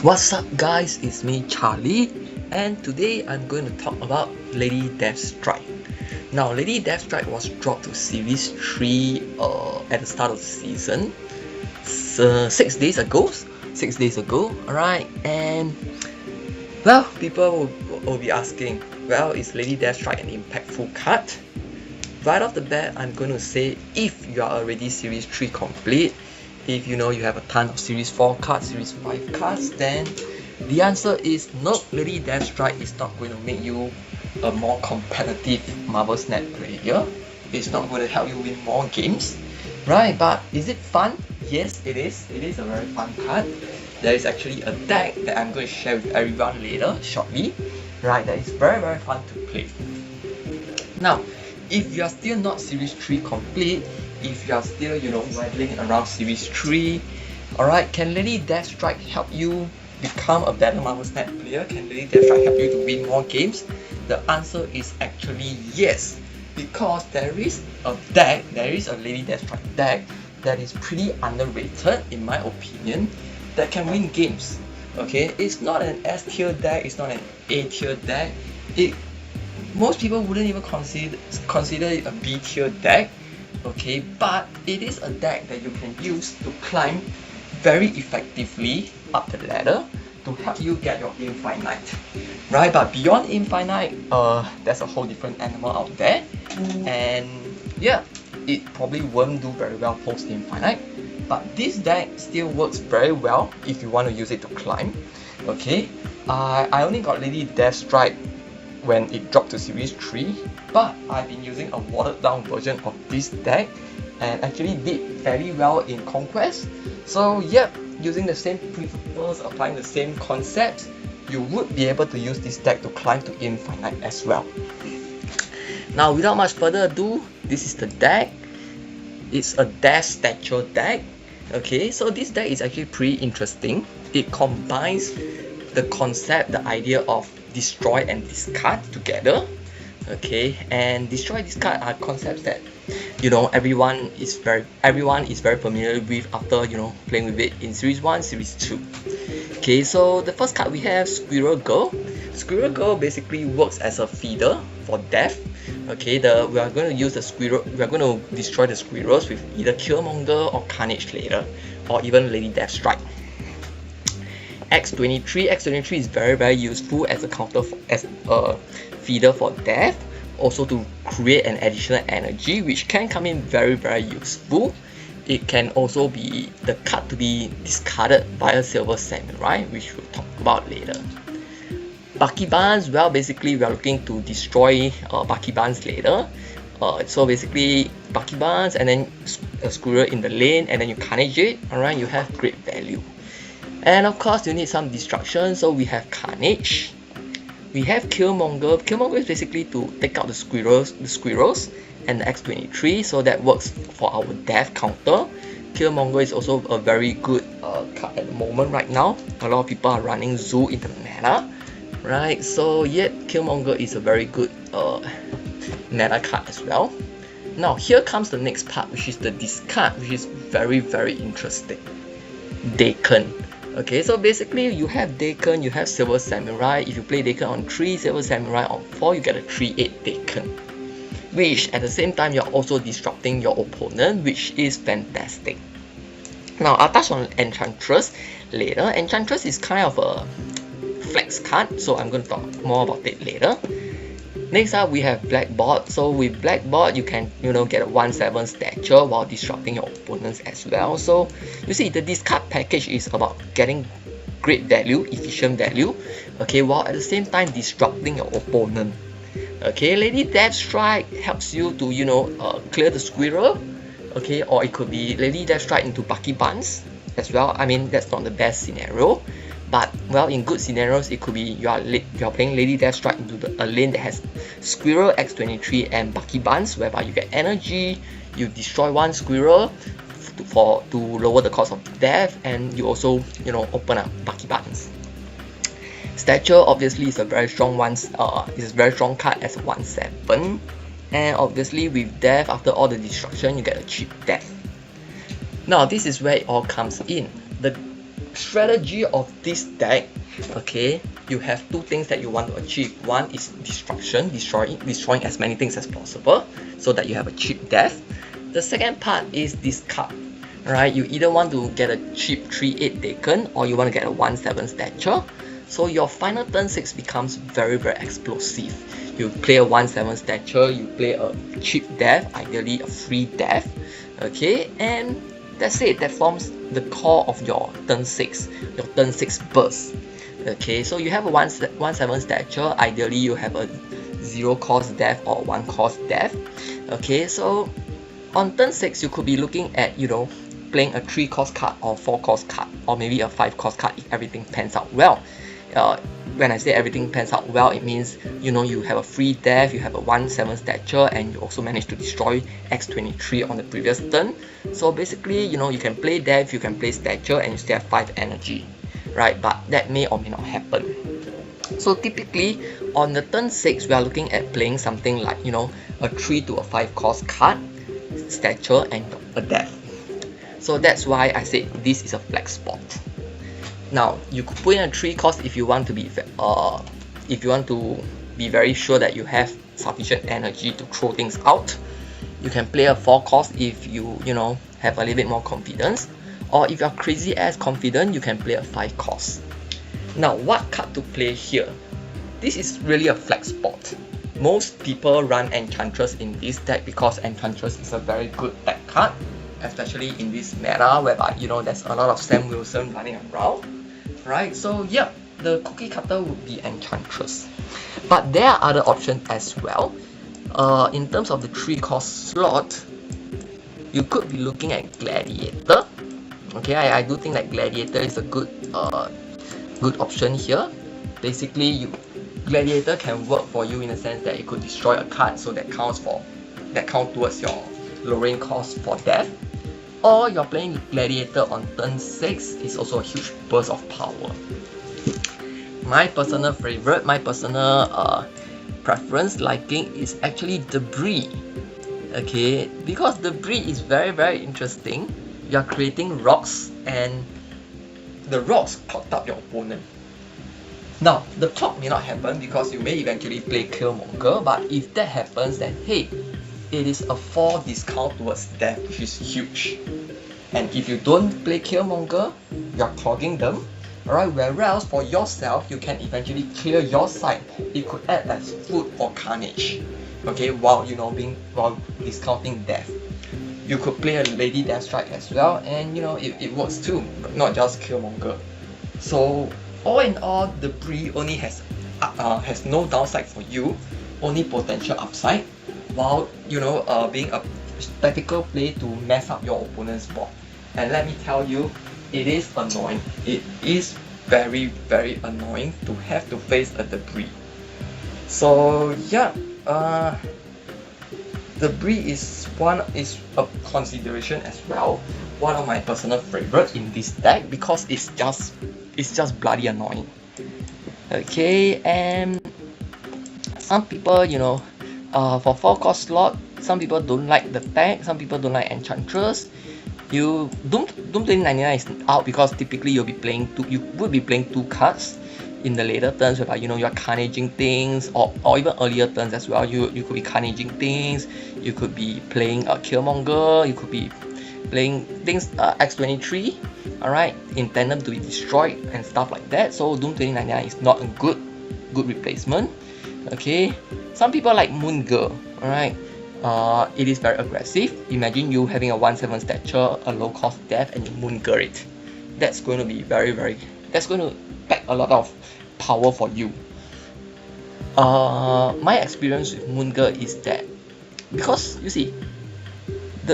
What's up guys, it's me Charlie, and today I'm going to talk about Lady Deathstrike. Now Lady Deathstrike was dropped to series 3 at the start of the season 6 days ago, alright, and well, people will be asking, well, is Lady Deathstrike an impactful card? Right off the bat, I'm going to say if you are already series 3 complete, if you know you have a ton of series 4 cards, series 5 cards, then the answer is no, Lady Deathstrike is not going to make you a more competitive Marvel Snap player. It's not going to help you win more games, right? But is it fun? Yes, it is. It is a very fun card. There is actually a deck that I'm going to share with everyone later, shortly, right? That is very fun to play. Now, if you are still not series 3 complete, if you are still, waddling around series 3, alright, can Lady Deathstrike help you become a better Marvel Snap player? Can Lady Deathstrike help you to win more games? The answer is actually yes, because there is a Lady Deathstrike deck that is pretty underrated in my opinion, that can win games. Okay, it's not an S tier deck, it's not an A tier deck. Most people wouldn't even consider it a B tier deck. Okay, but it is a deck that you can use to climb very effectively up the ladder to help you get your infinite, right? But beyond infinite, there's a whole different animal out there, and yeah, it probably won't do very well post infinite, but this deck still works very well if you want to use it to climb. Okay, I only got Lady Deathstrike when it dropped to series 3, but I've been using a watered down version of this deck and actually did very well in Conquest. So yep, using the same principles, applying the same concepts, you would be able to use this deck to climb to infinite as well. Now without much further ado, this is the deck. It's a Death Stature deck. Okay, so this deck is actually pretty interesting. It combines the concept, the idea of destroy and discard together. Okay, and destroy, discard are concepts that everyone is very familiar with after playing with it in series 1, series 2. Okay, so the first card we have Squirrel Girl. Squirrel Girl basically works as a feeder for death. Okay, we are going to destroy the squirrels with either Killmonger or Carnage later, or even Lady Deathstrike. X23 is very useful as a feeder for death, also to create an additional energy, which can come in very useful. It can also be the card to be discarded by a Silver Samurai, which we'll talk about later. Bucky Barnes, well, basically we are looking to destroy Bucky Barnes later. So basically Bucky Barnes and then a squirrel in the lane, and then you Carnage it, alright, you have great value. And of course you need some destruction, so we have Carnage. We have Killmonger. Killmonger is basically to take out the squirrels and the X23, so that works for our death counter. Killmonger is also a very good card at the moment right now. A lot of people are running Zoo in the meta, right? So yeah, Killmonger is a very good meta card as well. Now here comes the next part, which is the discard, which is very interesting. Daken. Okay, so basically you have Daken, you have Silver Samurai. If you play Daken on 3, Silver Samurai on 4, you get a 3/8 Daken, which at the same time you're also disrupting your opponent, which is fantastic. Now I'll touch on Enchantress later. Enchantress is kind of a flex card, so I'm going to talk more about it later. Next up we have Blackboard. So with Blackboard you can get a 1/7 stature while disrupting your opponents as well. So you see, the discard package is about getting great value, efficient value, okay, while at the same time disrupting your opponent. Okay, Lady Deathstrike helps you to clear the squirrel, okay, or it could be Lady Deathstrike into Bucky Barnes as well. I mean, that's not the best scenario, but well, in good scenarios it could be you are playing Lady Deathstrike into a lane that has Squirrel, X23 and Bucky Barnes, whereby you get energy, you destroy one squirrel to lower the cost of death, and you also open up Bucky Barnes. Stature obviously is a very strong card as a 1/7, and obviously with death, after all the destruction you get a cheap death. Now this is where it all comes in. The strategy of this deck, okay, you have two things that you want to achieve. One is destruction, destroying as many things as possible so that you have a cheap death. The second part is discard. Right, you either want to get a cheap 3/8 Daken or you want to get a 1/7 Stature. So your final turn 6 becomes very explosive. You play a 1/7 Stature, you play a cheap death, ideally a free death, okay, and that's it. That forms the core of your turn 6, your turn 6 burst. Okay, so you have a 1/7 Stature, ideally you have a 0 cost death or 1 cost death. Okay, so on turn 6 you could be looking at, you know, playing a 3 cost card or 4 cost card or maybe a 5 cost card if everything pans out well. When I say everything pans out well, it means, you know, you have a free death, you have a 1/7 Stature, and you also manage to destroy X23 on the previous turn. So basically, you know, you can play death, you can play Stature, and you still have 5 energy, right? But that may or may not happen. So typically on the turn 6 we are looking at playing something like, you know, a 3 to a 5 cost card, Stature, and a death. So that's why I said this is a flex spot. Now you could put in a 3 cost if you want to be very sure that you have sufficient energy to throw things out. You can play a 4 cost if you know, have a little bit more confidence, or if you're crazy ass confident, you can play a 5 cost. Now what card to play here? This is really a flex spot. Most people run Enchantress in this deck because Enchantress is a very good deck card, especially in this meta whereby, you know, there's a lot of Sam Wilson running around, right? So yeah, the cookie cutter would be Enchantress. But there are other options as well. In terms of the 3 cost slot, you could be looking at Gladiator. Okay, I do think that Gladiator is a good option here. Basically, Gladiator can work for you in the sense that it could destroy a card, so that counts towards your lowering cost for death. Or you're playing Gladiator on turn 6 is also a huge burst of power. My personal favorite, my personal preference, liking is actually Debris. Okay, because Debris is very interesting. You are creating rocks and the rocks clogged up your opponent. Now, the clock may not happen because you may eventually play Killmonger, but if that happens, then hey, it is a 4 discount towards death, which is huge. And if you don't play Killmonger, you're clogging them. Alright, whereas for yourself, you can eventually clear your side. It could act as food for Carnage. Okay, while discounting death. You could play a Lady Deathstrike as well, and you know, it works too, but not just Killmonger. So all in all, Debris only has no downside for you, only potential upside, while, you know, being a tactical play to mess up your opponent's board. And let me tell you, it is annoying. It is very annoying to have to face a Debris. So yeah, Debris is a consideration as well. One of my personal favorites in this deck because it's just bloody annoying. Okay, and some people, you know, for 4 cost slot, some people don't like the tag, some people don't like Enchantress. Doom 2099 is out because typically you would be playing 2 cards in the later turns whereby, you know, you're carnaging things, or even earlier turns as well. You could be carnaging things, you could be playing a Killmonger, you could be playing things X23, alright, intended to be destroyed and stuff like that. So Doom 2099 is not a good replacement. Okay, some people like Moon Girl, alright. It is very aggressive. Imagine you having a 1/7 Stature, a low cost death, and you Moon Girl it. That's going to be that's going to pack a lot of power for you. My experience with Moon Girl is that, because you see,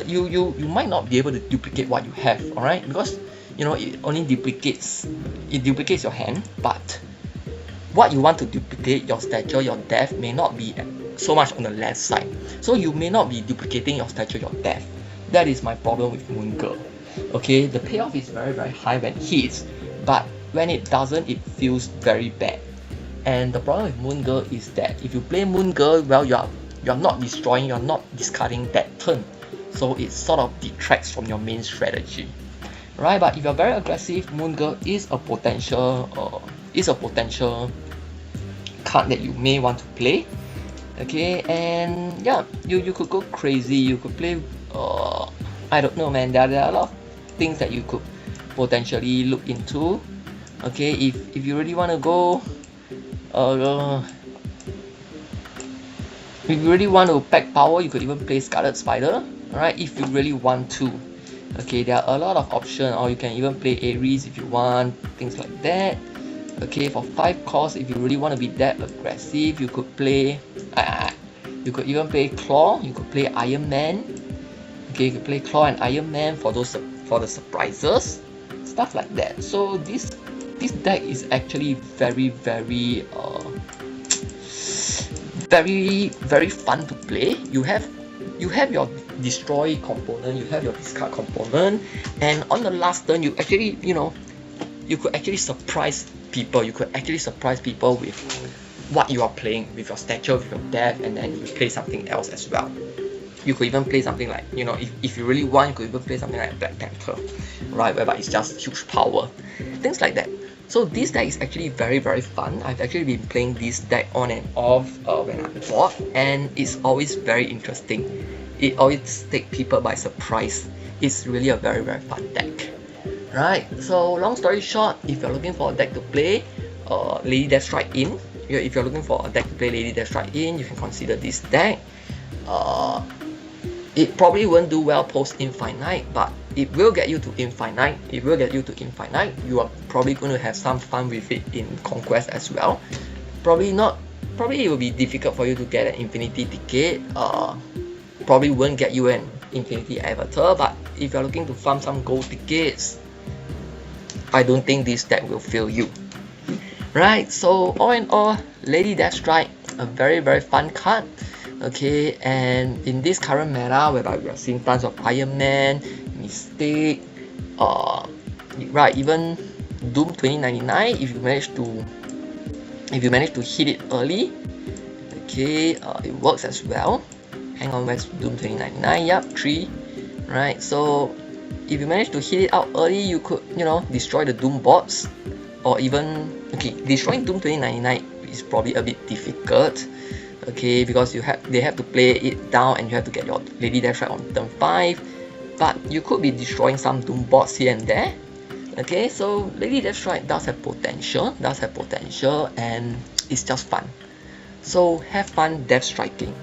you might not be able to duplicate what you have, alright, because, you know, it only duplicates your hand, but what you want to duplicate, your Stature, your death, may not be so much on the left side, so you may not be duplicating your Stature, your death. That is my problem with Moon Girl. Okay, the payoff is very high when it hits, but when it doesn't, it feels very bad. And the problem with Moon Girl is that if you play Moon Girl, well, you're not destroying, you're not discarding that turn, so it sort of detracts from your main strategy. right? But if you're very aggressive, Moon Girl is a potential card that you may want to play. Okay, and yeah, you could go crazy. You could play I don't know, man. There are a lot of things that you could potentially look into. Okay, if you really want to go if you really want to pack power, you could even play Scarlet Spider. Alright, if you really want to. Okay, there are a lot of options, or you can even play Ares if you want, things like that. Okay, for 5 costs, if you really want to be that aggressive, you could play you could even play Claw, you could play Iron Man. Okay, you could play Claw and Iron Man for the surprises, stuff like that. So this deck is actually very fun to play. You have your destroy component, you have your discard component, and on the last turn you actually, you could actually surprise people. You could actually surprise people with what you are playing, with your Stature, with your Death, and then you play something else as well. You could even play something like, if you really want, you could even play something like Black Panther, right, whereby it's just huge power, things like that. So this deck is actually very fun. I've actually been playing this deck on and off when I'm bored, and it's always very interesting. It always takes people by surprise. It's really a very fun deck. Right, so long story short, if you're looking for a deck to play Lady Deathstrike in, if you're looking for a deck to play Lady Deathstrike in, you can consider this deck. It probably won't do well post Infinite, but it will get you to Infinite. You are probably going to have some fun with it in Conquest as well. Probably it will be difficult for you to get an Infinity ticket. Probably won't get you an Infinity Avatar, but if you're looking to farm some gold tickets, I don't think this deck will fail you. Right, so all in all, Lady Deathstrike, a very fun card. Okay, and in this current meta, whereby we are seeing tons of Iron Man, Mystic, right, even Doom 2099, if you manage to hit it early, okay, it works as well. Hang on, where's Doom 2099? Yep, 3. Right, so if you manage to hit it out early, you could, destroy the Doom bots, or even, okay, destroying Doom 2099 is probably a bit difficult. Okay, because they have to play it down, and you have to get your Lady Deathstrike on turn 5. But you could be destroying some Doom bots here and there. Okay, so Lady Deathstrike does have potential, and it's just fun. So have fun Deathstriking.